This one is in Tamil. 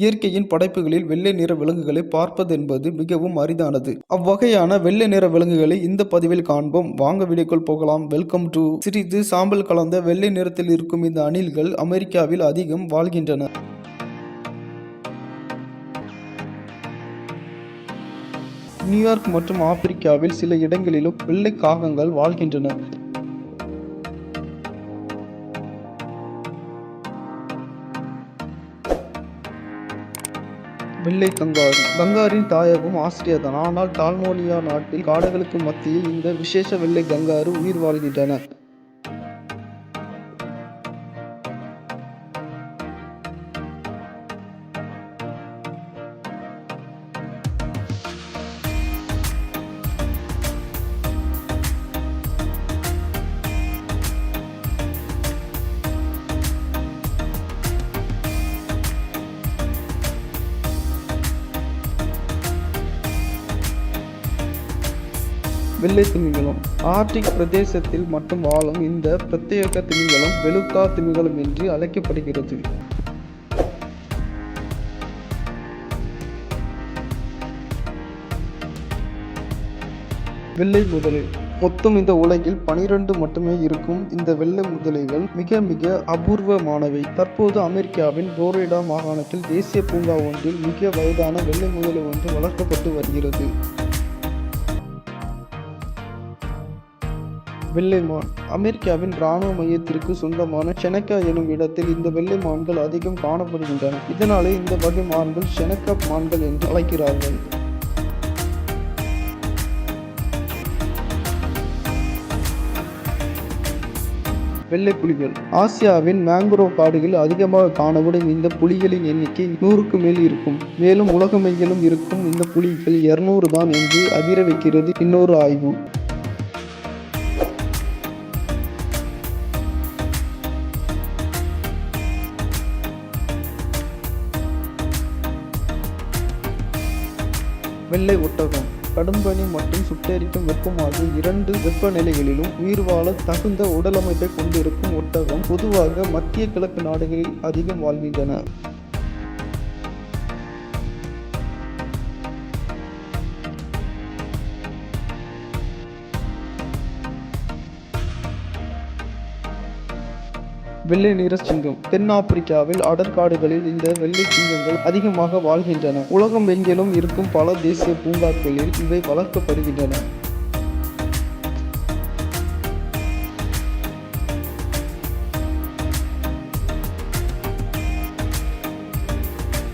இயற்கையின் படைப்புகளில் வெள்ளை நிற விலங்குகளை பார்ப்பது என்பது மிகவும் அரிதானது. அவ்வகையான வெள்ளை நிற விலங்குகளை இந்த பதிவில் காண்போம். வாங்க வீடியோக்குள் போகலாம். Welcome to. சிறிது சாம்பல் கலந்த வெள்ளை நிறத்தில் இருக்கும் இந்த அணில்கள் அமெரிக்காவில் அதிகம் வாழ்கின்றன. நியூயார்க் மற்றும் ஆப்பிரிக்காவில் சில இடங்களிலும் வெள்ளை காகங்கள் வாழ்கின்றன. வெள்ளை கங்காரு. கங்காரின் தாயகம் ஆஸ்திரியா தான். ஆனால் டால்மோனியா நாட்டில் காடுகளுக்கு மத்தியில் இந்த விசேஷ வெள்ளை கங்காரு உயிர் வாழ்கின்றன. வெள்ளை திமிங்கலம். ஆர்டிக் பிரதேசத்தில் மட்டும் வாழும் இந்த பிரத்யேக திமிங்கலம் பெலுகா திமிங்கலம் என்று அழைக்கப்படுகிறது. வெள்ளை முதலை. மொத்தம் இந்த உலகில் 12 மட்டுமே இருக்கும் இந்த வெள்ளை முதலைகள் மிக மிக அபூர்வமானவை. தற்போது அமெரிக்காவின் புளோரிடா மாகாணத்தில் தேசிய பூங்கா ஒன்றில் மிக வயதான வெள்ளை முதலை ஒன்று வளர்க்கப்பட்டு வருகிறது. வெள்ளை மான். அமெரிக்காவின் இராணுவ மையத்திற்கு சொந்தமான ஷெனக்கா எனும் இடத்தில் இந்த வெள்ளை மான்கள் அதிகம் காணப்படுகின்றன. இதனாலே இந்த வகை மான்கள் ஷெனக்கா மான்கள் என்று அழைக்கிறார்கள். வெள்ளை புலிகள். ஆசியாவின் மேங்குரோவ் காடுகளில் அதிகமாக காணப்படும் இந்த புலிகளின் எண்ணிக்கை 100க்கு மேல் இருக்கும். மேலும் உலகமெங்கிலும் இருக்கும் இந்த புலிகள் 200 தான் என்று அதிர வைக்கிறது இன்னொரு ஆய்வு. வெள்ளை ஒட்டகம். கடும்பனி மற்றும் சுட்டெரிக்கும் வெப்பம் ஆகிய 2 வெப்பநிலைகளிலும் உயிர் வாழ தகுந்த உடலமைப்பை கொண்டிருக்கும் ஒட்டகம் பொதுவாக மத்திய கிழக்கு நாடுகளில் அதிகம் வாழ்கின்றன. வெள்ளை நிற சிங்கம். தென்னாப்பிரிக்காவில் அடர்காடுகளில் இந்த வெள்ளை சிங்கங்கள் அதிகமாக வாழ்கின்றன. உலகம் எங்கிலும் இருக்கும் பல தேசிய பூங்காக்களில் இவை வளர்க்கப்படுகின்றன.